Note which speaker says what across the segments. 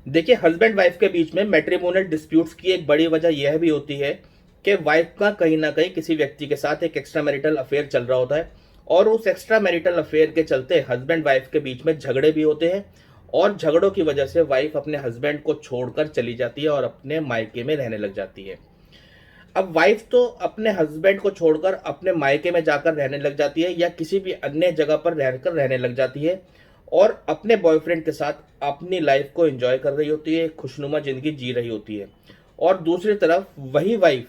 Speaker 1: देखिए, husband wife के बीच में मैट्रिमोनियल डिस्प्यूट्स की एक बड़ी वजह यह भी होती है कि वाइफ का कहीं ना कहीं किसी व्यक्ति के साथ एक एक्स्ट्रा मैरिटल अफेयर चल रहा होता है और उस एक्स्ट्रा मैरिटल अफेयर के चलते हस्बैंड वाइफ के बीच में झगड़े भी होते हैं और झगड़ों की वजह से वाइफ अपने हस्बैंड को छोड़कर चली जाती है और अपने मायके में रहने लग जाती है। अब वाइफ तो अपने हस्बैंड को छोड़कर अपने मायके में जाकर रहने लग जाती है या किसी भी अन्य जगह पर रहकर रहने लग जाती है और अपने बॉयफ्रेंड के साथ अपनी लाइफ को एंजॉय कर रही होती है, एक खुशनुमा जिंदगी जी रही होती है। और दूसरी तरफ वही वाइफ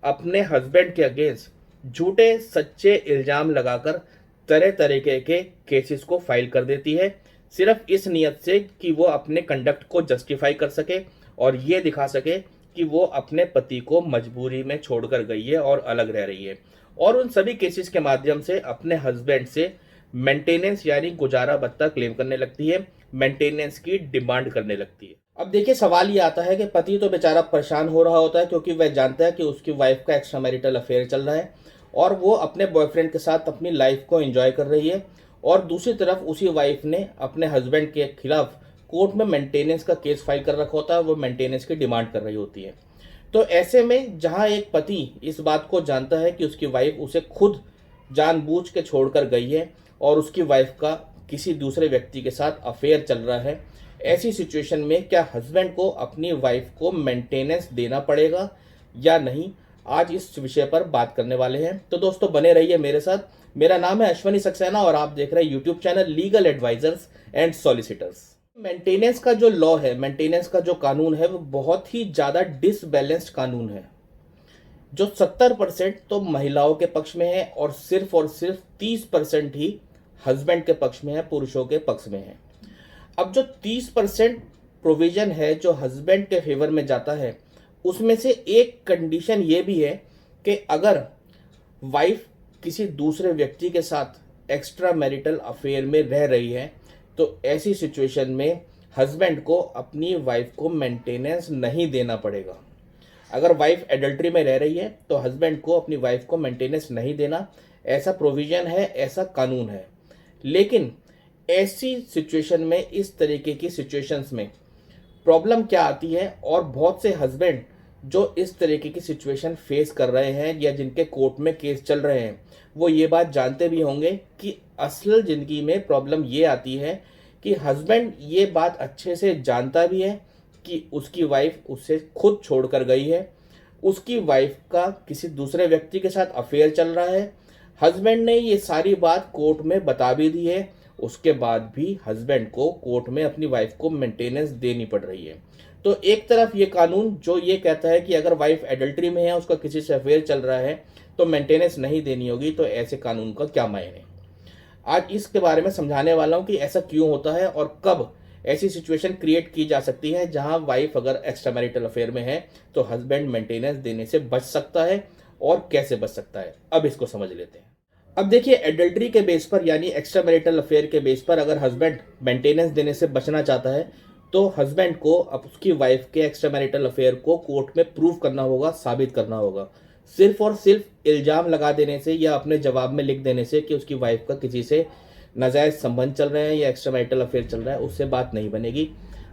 Speaker 1: अपने हस्बैंड के अगेंस्ट झूठे सच्चे इल्जाम लगाकर तरह तरीके के केसेस को फाइल कर देती है, सिर्फ इस नियत से कि वो अपने कंडक्ट को जस्टिफाई कर सके और ये दिखा सके कि वो अपने पति को मजबूरी में छोड़कर गई है और अलग रह रही है। और उन सभी केसेस के माध्यम से अपने हस्बैंड से मेंटेनेंस यानी गुजारा भत्ता क्लेम करने लगती है, मेंटेनेंस की डिमांड करने लगती है। अब देखिए, सवाल ये आता है कि पति तो बेचारा परेशान हो रहा होता है क्योंकि वह जानता है कि उसकी वाइफ का एक्स्ट्रा मैरिटल अफेयर चल रहा है और वो अपने बॉयफ्रेंड के साथ अपनी लाइफ को एंजॉय कर रही है। और दूसरी तरफ उसी वाइफ ने अपने हस्बैंड के खिलाफ कोर्ट में मेंटेनेंस का केस फाइल कर रखा होता है, वो मेंटेनेंस की डिमांड कर रही होती है। तो ऐसे में जहां एक पति इस बात को जानता है कि उसकी वाइफ उसे खुद जानबूझ के छोड़कर गई है और उसकी वाइफ का किसी दूसरे व्यक्ति के साथ अफेयर चल रहा है, ऐसी सिचुएशन में क्या हस्बैंड को अपनी वाइफ को मेंटेनेंस देना पड़ेगा या नहीं, आज इस विषय पर बात करने वाले हैं। तो दोस्तों, बने रहिए मेरे साथ। मेरा नाम है अश्वनी सक्सेना और आप देख रहे हैं YouTube channel Legal Advisors and Solicitors. Maintenance का जो लॉ है, मेंटेनेंस का जो कानून है, वो बहुत ही ज़्यादा डिसबैलेंस्ड कानून है। जो 70% तो महिलाओं के पक्ष में है और सिर्फ 30% ही हस्बैंड के पक्ष में है, पुरुषों के पक्ष में है। अब जो 30% प्रोविजन है जो हस्बैंड के फेवर में जाता है, उसमें से एक कंडीशन ये भी है कि अगर वाइफ किसी दूसरे व्यक्ति के साथ एक्स्ट्रा मैरिटल अफेयर में रह रही है तो ऐसी सिचुएशन में हस्बैंड को अपनी वाइफ को मेंटेनेंस नहीं देना पड़ेगा। अगर वाइफ एडल्ट्री में रह रही है तो हस्बैंड को अपनी वाइफ को मेंटेनेंस नहीं देना, ऐसा प्रोविजन है, ऐसा कानून है। लेकिन ऐसी सिचुएशन में, इस तरीके की सिचुएशंस में प्रॉब्लम क्या आती है और बहुत से हस्बैंड जो इस तरीके की सिचुएशन फेस कर रहे हैं या जिनके कोर्ट में केस चल रहे हैं, वो ये बात जानते भी होंगे कि असल ज़िंदगी में प्रॉब्लम ये आती है कि हस्बैंड ये बात अच्छे से जानता भी है कि उसकी वाइफ उससे खुद छोड़कर गई है, उसकी वाइफ का किसी दूसरे व्यक्ति के साथ अफेयर चल रहा है। हस्बैंड ने ये सारी बात कोर्ट में बता भी दी है, उसके बाद भी हस्बैंड को कोर्ट में अपनी वाइफ को मेंटेनेंस देनी पड़ रही है। तो एक तरफ ये कानून जो ये कहता है कि अगर वाइफ एडल्ट्री में है, उसका किसी से अफेयर चल रहा है तो मेंटेनेंस नहीं देनी होगी, तो ऐसे कानून का क्या मायने। आज इसके बारे में समझाने वाला हूँ कि ऐसा क्यों होता है और कब ऐसी सिचुएशन क्रिएट की जा सकती है जहां वाइफ अगर एक्स्ट्रा मैरिटल अफेयर में है तो हस्बैंड मेंटेनेंस देने से बच सकता है और कैसे बच सकता है, अब इसको समझ लेते हैं। अब देखिए, एडल्ट्री के बेस पर यानी एक्स्ट्रा मैरिटल अफेयर के बेस पर अगर हस्बैंड मेंटेनेंस देने से बचना चाहता है तो हस्बैंड को अब उसकी वाइफ के एक्स्ट्रा मैरिटल अफेयर को कोर्ट में प्रूव करना होगा, साबित करना होगा। सिर्फ और सिर्फ इल्जाम लगा देने से या अपने जवाब में लिख देने से कि उसकी वाइफ का किसी से नाजायज संबंध चल रहे हैं या एक्स्ट्रा मैरिटल अफेयर चल रहा है, उससे बात नहीं बनेगी।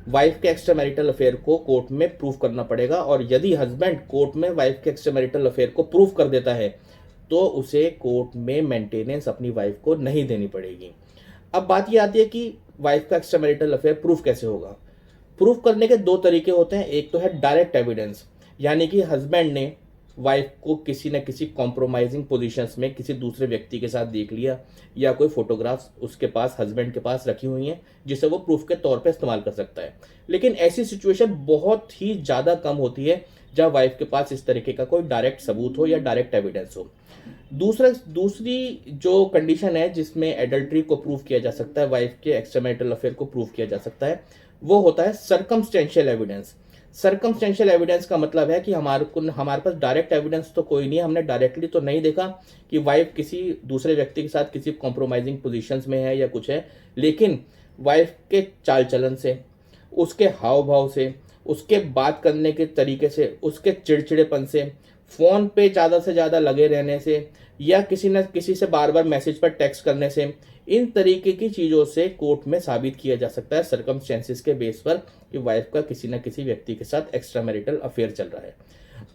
Speaker 1: वाइफ के एक्स्ट्रा मैरिटल अफेयर को कोर्ट में प्रूव करना पड़ेगा और यदि हस्बैंड कोर्ट में वाइफ के एक्स्ट्रा मैरिटल अफेयर को प्रूव कर देता है तो उसे कोर्ट में मेंटेनेंस अपनी वाइफ को नहीं देनी पड़ेगी। अब बात ये आती है कि वाइफ का एक्स्ट्रा मैरिटल अफेयर प्रूफ कैसे होगा। प्रूफ करने के दो तरीके होते हैं। एक तो है डायरेक्ट एविडेंस, यानी कि हस्बैंड ने वाइफ को किसी न किसी कॉम्प्रोमाइजिंग पोजीशंस में किसी दूसरे व्यक्ति के साथ देख लिया या कोई फोटोग्राफ्स उसके पास, हस्बैंड के पास रखी हुई हैं जिसे वो प्रूफ के तौर पे इस्तेमाल कर सकता है। लेकिन ऐसी सिचुएशन बहुत ही ज़्यादा कम होती है जहाँ वाइफ के पास इस तरीके का कोई डायरेक्ट सबूत हो या डायरेक्ट एविडेंस हो। दूसरी जो कंडीशन है जिसमें एडल्ट्री को प्रूव किया जा सकता है, वाइफ के एक्स्ट्रा मैरिटल अफेयर को प्रूव किया जा सकता है, वो होता है सर्कमस्टेंशियल एविडेंस। सर्कमस्टेंशियल एविडेंस का मतलब है कि हमारे पास डायरेक्ट एविडेंस तो कोई नहीं है, हमने डायरेक्टली तो नहीं देखा कि वाइफ किसी दूसरे व्यक्ति के साथ किसी कॉम्प्रोमाइजिंग पोजीशंस में है या कुछ है, लेकिन वाइफ के चाल चलन से, उसके हाव भाव से, उसके बात करने के तरीके से, उसके चिड़चिड़ेपन से, फ़ोन पे ज़्यादा से ज़्यादा लगे रहने से या किसी न किसी से बार बार मैसेज पर टेक्स्ट करने से, इन तरीके की चीज़ों से कोर्ट में साबित किया जा सकता है सर्कमस्टेंसेस के बेस पर कि वाइफ का किसी न किसी व्यक्ति के साथ एक्स्ट्रा मैरिटल अफेयर चल रहा है।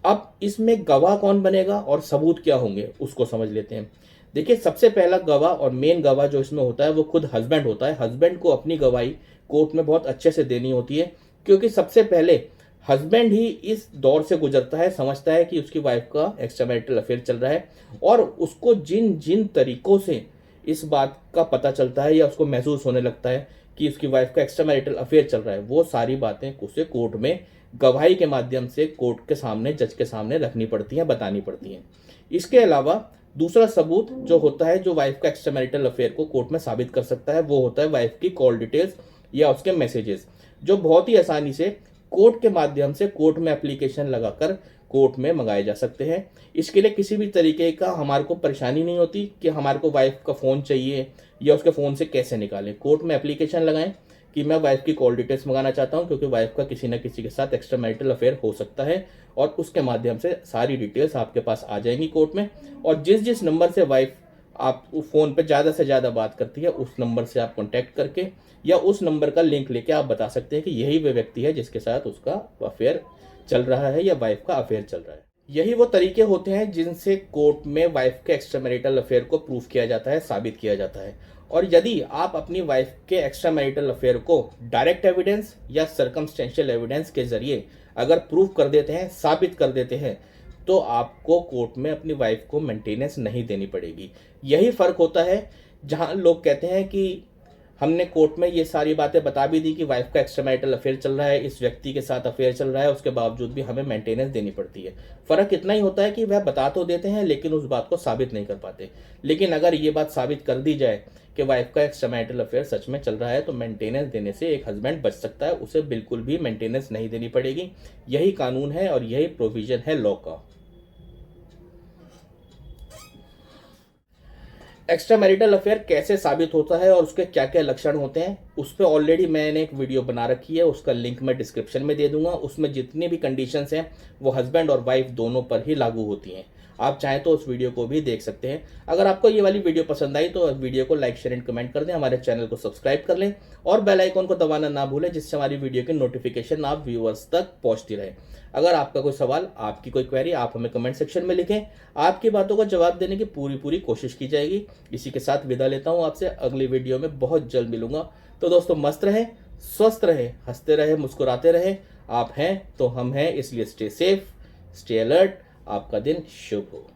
Speaker 1: अब इसमें गवाह कौन बनेगा और सबूत क्या होंगे उसको समझ लेते हैं। देखिए, सबसे पहला गवाह और मेन गवाह जो इसमें होता है वो खुद हस्बैंड होता है। हस्बैंड को अपनी गवाही कोर्ट में बहुत अच्छे से देनी होती है, क्योंकि सबसे पहले हस्बैंड ही इस दौर से गुजरता है, समझता है कि उसकी वाइफ का एक्स्ट्रा मैरिटल अफेयर चल रहा है, और उसको जिन जिन तरीकों से इस बात का पता चलता है या उसको महसूस होने लगता है कि उसकी वाइफ का एक्स्ट्रा मैरिटल अफेयर चल रहा है, वो सारी बातें उसे कोर्ट में गवाही के माध्यम से कोर्ट के सामने, जज के सामने रखनी पड़ती हैं, बतानी पड़ती हैं। इसके अलावा दूसरा सबूत जो होता है, जो वाइफ का एक्स्ट्रा मैरिटल अफेयर को कोर्ट में साबित कर सकता है, वो होता है वाइफ की कॉल डिटेल्स या उसके मैसेजेस, जो बहुत ही आसानी से कोर्ट के माध्यम से कोर्ट में एप्लीकेशन लगाकर कोर्ट में मंगाए जा सकते हैं। इसके लिए किसी भी तरीके का हमारे को परेशानी नहीं होती कि हमारे को वाइफ का फ़ोन चाहिए या उसके फ़ोन से कैसे निकालें। कोर्ट में एप्लीकेशन लगाएं कि मैं वाइफ की कॉल डिटेल्स मंगाना चाहता हूं, क्योंकि वाइफ का किसी न किसी के साथ एक्स्ट्रा मैरिटल अफेयर हो सकता है, और उसके माध्यम से सारी डिटेल्स आपके पास आ जाएंगी कोर्ट में। और जिस जिस नंबर से वाइफ आप फ़ोन पे ज़्यादा से ज़्यादा बात करती है, उस नंबर से आप कॉन्टैक्ट करके या उस नंबर का लिंक लेके आप बता सकते हैं कि यही वो व्यक्ति है जिसके साथ उसका अफेयर चल रहा है या वाइफ का अफेयर चल रहा है। यही वो तरीके होते हैं जिनसे कोर्ट में वाइफ के एक्स्ट्रा मैरिटल अफेयर को प्रूफ किया जाता है, साबित किया जाता है। और यदि आप अपनी वाइफ के एक्स्ट्रा मैरिटल अफेयर को डायरेक्ट एविडेंस या सर्कमस्टेंशियल एविडेंस के जरिए अगर प्रूफ कर देते हैं, साबित कर देते हैं, तो आपको कोर्ट में अपनी वाइफ को मेंटेनेंस नहीं देनी पड़ेगी। यही फ़र्क होता है जहां लोग कहते हैं कि हमने कोर्ट में ये सारी बातें बता भी दी कि वाइफ का एक्स्ट्रा मैरिटल अफेयर चल रहा है, इस व्यक्ति के साथ अफेयर चल रहा है, उसके बावजूद भी हमें मेंटेनेंस देनी पड़ती है। फ़र्क इतना ही होता है कि वह बता तो देते हैं लेकिन उस बात को साबित नहीं कर पाते। लेकिन अगर ये बात साबित कर दी जाए कि वाइफ का एक्स्ट्रा मैरिटल अफेयर सच में चल रहा है, तो मेंटेनेंस देने से एक हस्बैंड बच सकता है, उसे बिल्कुल भी मेंटेनेंस नहीं देनी पड़ेगी। यही कानून है और यही प्रोविजन है लॉ का। एक्स्ट्रा मैरिटल अफेयर कैसे साबित होता है और उसके क्या क्या लक्षण होते हैं, उस पर ऑलरेडी मैंने एक वीडियो बना रखी है, उसका लिंक मैं डिस्क्रिप्शन में दे दूंगा। उसमें जितनी भी कंडीशंस हैं वो हस्बैंड और वाइफ दोनों पर ही लागू होती हैं। आप चाहें तो उस वीडियो को भी देख सकते हैं। अगर आपको ये वाली वीडियो पसंद आई तो वीडियो को लाइक, शेयर एंड कमेंट कर दें, हमारे चैनल को सब्सक्राइब कर लें और बेल आइकन को दबाना ना भूलें, जिससे हमारी वीडियो की नोटिफिकेशन आप व्यूअर्स तक पहुंचती रहे। अगर आपका कोई सवाल, आपकी कोई क्वेरी, आप हमें कमेंट सेक्शन में लिखें। आपकी बातों का जवाब देने की पूरी कोशिश की जाएगी। इसी के साथ विदा लेता हूं आपसे, अगली वीडियो में बहुत जल्द मिलूंगा। तो दोस्तों, मस्त रहें, स्वस्थ रहें, हंसते रहें, मुस्कुराते रहें। आप हैं तो हम हैं, इसलिए स्टे सेफ, स्टे अलर्ट। आपका दिन शुभ हो।